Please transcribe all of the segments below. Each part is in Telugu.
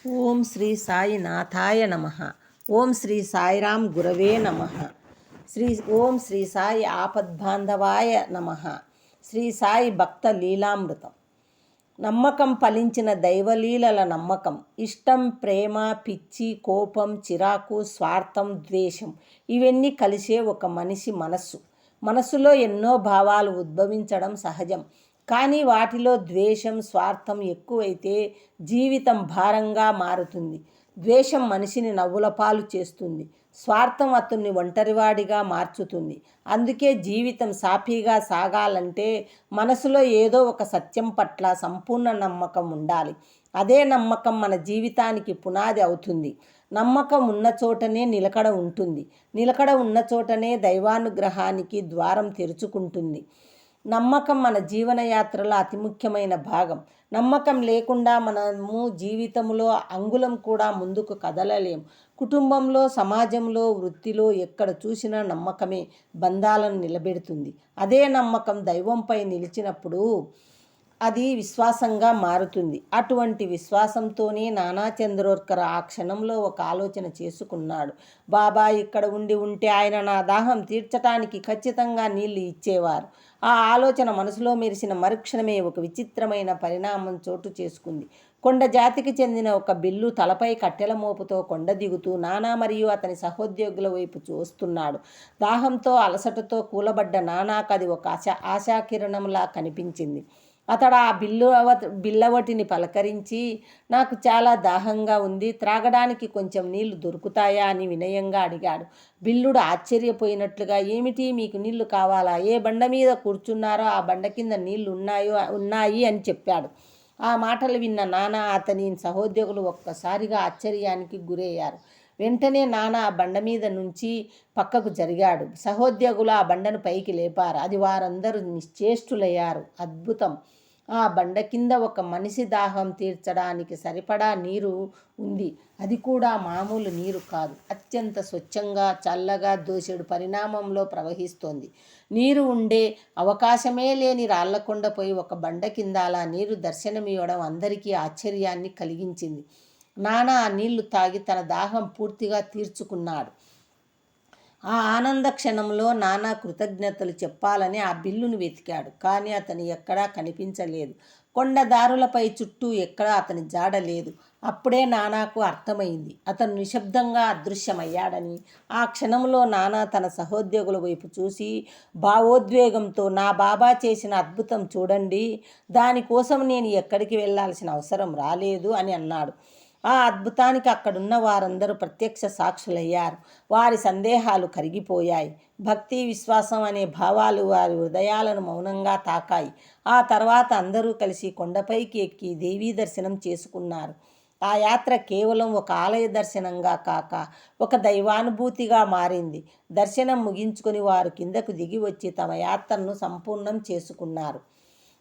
ఓం శ్రీ సాయినాథాయ నమః. ఓం శ్రీ సాయిరాం గురవే నమః. ఓం శ్రీ సాయి ఆపద్బాంధవాయ నమః. శ్రీ సాయి భక్త లీలామృతం. నమ్మకం ఫలించిన దైవలీలల నమ్మకం. ఇష్టం, ప్రేమ, పిచ్చి, కోపం, చిరాకు, స్వార్థం, ద్వేషం ఇవన్నీ కలిసే ఒక మనిషి మనస్సులో ఎన్నో భావాలు ఉద్భవించడం సహజం. కానీ వాటిలో ద్వేషం, స్వార్థం ఎక్కువైతే జీవితం భారంగా మారుతుంది. ద్వేషం మనిషిని నవ్వులపాలు చేస్తుంది. స్వార్థం అతన్ని ఒంటరివాడిగా మార్చుతుంది. అందుకే జీవితం సాఫీగా సాగాలంటే మనసులో ఏదో ఒక సత్యం పట్ల సంపూర్ణ నమ్మకం ఉండాలి. అదే నమ్మకం మన జీవితానికి పునాది అవుతుంది. నమ్మకం ఉన్న చోటనే నిలకడ ఉంటుంది. నిలకడ ఉన్న చోటనే దైవానుగ్రహానికి ద్వారం తెరుచుకుంటుంది. నమ్మకం మన జీవనయాత్రలో అతి ముఖ్యమైన భాగం. నమ్మకం లేకుండా మనము జీవితంలో అంగుళం కూడా ముందుకు కదలలేం. కుటుంబంలో, సమాజంలో, వృత్తిలో ఎక్కడ చూసినా నమ్మకమే బంధాలను నిలబెడుతుంది. అదే నమ్మకం దైవంపై నిలిచినప్పుడు అది విశ్వాసంగా మారుతుంది. అటువంటి విశ్వాసంతోనే నానా చంద్రోర్కర్ ఆ క్షణంలో ఒక ఆలోచన చేసుకున్నాడు. బాబా ఇక్కడ ఉంటే ఆయన నా దాహం తీర్చడానికి ఖచ్చితంగా నీళ్లు ఇచ్చేవారు. ఆ ఆలోచన మనసులో మెరిసిన మరుక్షణమే ఒక విచిత్రమైన పరిణామం చోటు చేసుకుంది. కొండ జాతికి చెందిన ఒక బిల్లు తలపై కట్టెల మోపుతో కొండ దిగుతూ నానా మరియు అతని సహోద్యోగుల వైపు చూస్తున్నాడు. దాహంతో, అలసటతో కూలబడ్డ నానాకు అది ఒక ఆశాకిరణంలా కనిపించింది. అతడు ఆ బిల్లవటిని పలకరించి, నాకు చాలా దాహంగా ఉంది, త్రాగడానికి కొంచెం నీళ్లు దొరుకుతాయా అని వినయంగా అడిగాడు. బిల్లుడు ఆశ్చర్యపోయినట్లుగా, ఏమిటి, మీకు నీళ్లు కావాలా? ఏ బండ మీద కూర్చున్నారో ఆ బండ కింద నీళ్లు ఉన్నాయి అని చెప్పాడు. ఆ మాటలు విన్న నానా, అతని సహోద్యోగులు ఒక్కసారిగా ఆశ్చర్యానికి గురయ్యారు. వెంటనే నానా ఆ బండ మీద నుంచి పక్కకు జరిగాడు. సహోద్యోగులు ఆ బండను పైకి లేపారు. అది వారందరూ నిశ్చేష్టులయ్యారు. అద్భుతం! ఆ బండ కింద ఒక మనిషి దాహం తీర్చడానికి సరిపడా నీరు ఉంది. అది కూడా మామూలు నీరు కాదు. అత్యంత స్వచ్ఛంగా, చల్లగా, దోసెడు పరిణామంలో ప్రవహిస్తోంది. నీరు ఉండే అవకాశమే లేని రాళ్లకొండపై ఒక బండ కింద అలా నీరు దర్శనమివ్వడం అందరికీ ఆశ్చర్యాన్ని కలిగించింది. నానా ఆ నీళ్లు తాగి తన దాహం పూర్తిగా తీర్చుకున్నాడు. ఆ ఆనంద క్షణంలో నానా కృతజ్ఞతలు చెప్పాలని ఆ బిల్లును వెతికాడు. కానీ అతను ఎక్కడా కనిపించలేదు. కొండదారులపై చుట్టూ ఎక్కడా అతని జాడ లేదు. అప్పుడే నానాకు అర్థమైంది, అతను నిశ్శబ్దంగా అదృశ్యమయ్యాడని. ఆ క్షణంలో నానా తన సహోద్యోగుల వైపు చూసి భావోద్వేగంతో, నా బాబా చేసిన అద్భుతం చూడండి, దానికోసం నేను ఎక్కడికి వెళ్ళాల్సిన అవసరం రాలేదు అని అన్నాడు. ఆ అద్భుతానికి అక్కడున్న వారందరూ ప్రత్యక్ష సాక్షులయ్యారు. వారి సందేహాలు కరిగిపోయాయి. భక్తి, విశ్వాసం అనే భావాలు వారి హృదయాలను మౌనంగా తాకాయి. ఆ తర్వాత అందరూ కలిసి కొండపైకి ఎక్కి దేవీ దర్శనం చేసుకున్నారు. ఆ యాత్ర కేవలం ఒక ఆలయ దర్శనంగా కాక ఒక దైవానుభూతిగా మారింది. దర్శనం ముగించుకొని వారు కిందకు దిగి వచ్చి తమ యాత్రను సంపూర్ణం చేసుకున్నారు.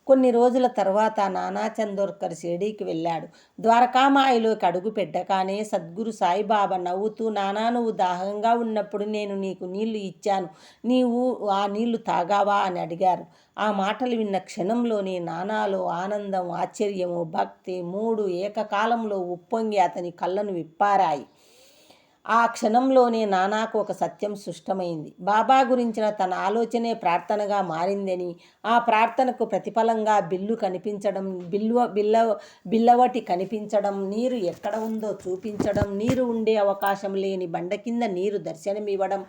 కొన్ని రోజుల తర్వాత నానా చందోర్కర్ షిరిడీకి వెళ్ళాడు. ద్వారకామాయిలోకి అడుగు పెట్టగానే సద్గురు సాయిబాబా నవ్వుతూ, నానా, నువ్వు దాహంగా ఉన్నప్పుడు నేను నీకు నీళ్లు ఇచ్చాను, నీవు ఆ నీళ్లు తాగావా అని అడిగారు. ఆ మాటలు విన్న క్షణంలోనే నానాలో ఆనందం, ఆశ్చర్యము, భక్తి మూడు ఏకకాలంలో ఉప్పొంగి అతని కళ్ళను విప్పారాయి. ఆ క్షణంలోనే నానాకు ఒక సత్యం స్పష్టమైంది. బాబా గురించిన తన ఆలోచనే ప్రార్థనగా మారిందని, ఆ ప్రార్థనకు ప్రతిఫలంగా బిల్లవటి కనిపించడం, నీరు ఎక్కడ ఉందో చూపించడం, నీరు ఉండే అవకాశం లేని బండ కింద నీరు దర్శనమివ్వడం,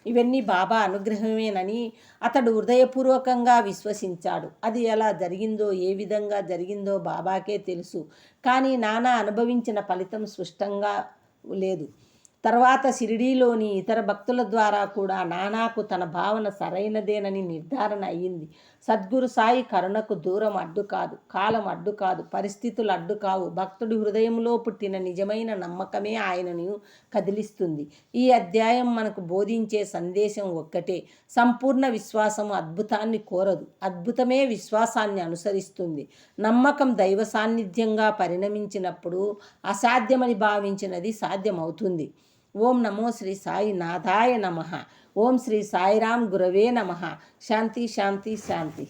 ఇవన్నీ బాబా అనుగ్రహమేనని అతడు హృదయపూర్వకంగా విశ్వసించాడు. అది ఎలా జరిగిందో, ఏ విధంగా జరిగిందో బాబాకే తెలుసు. కానీ నానా అనుభవించిన ఫలితం స్పష్టంగా లేదు. తర్వాత షిరిడీలోని ఇతర భక్తుల ద్వారా కూడా నానాకు తన భావన సరైనదేనని నిర్ధారణ అయ్యింది. సద్గురు సాయి కరుణకు దూరం అడ్డు కాదు, కాలం అడ్డు కాదు, పరిస్థితులు అడ్డు కావు. భక్తుడి హృదయంలో పుట్టిన నిజమైన నమ్మకమే ఆయనను కదిలిస్తుంది. ఈ అధ్యాయం మనకు బోధించే సందేశం ఒక్కటే: సంపూర్ణ విశ్వాసం అద్భుతాన్ని కోరదు, అద్భుతమే విశ్వాసాన్ని అనుసరిస్తుంది. నమ్మకం దైవ సాన్నిధ్యంగా పరిణమించినప్పుడు అసాధ్యమని భావించినది సాధ్యమవుతుంది. ఓం నమో శ్రీ సాయి నాథాయ నమః. ఓం శ్రీ సాయిరాం గురవే నమః. శాంతి శాంతి శాంతి.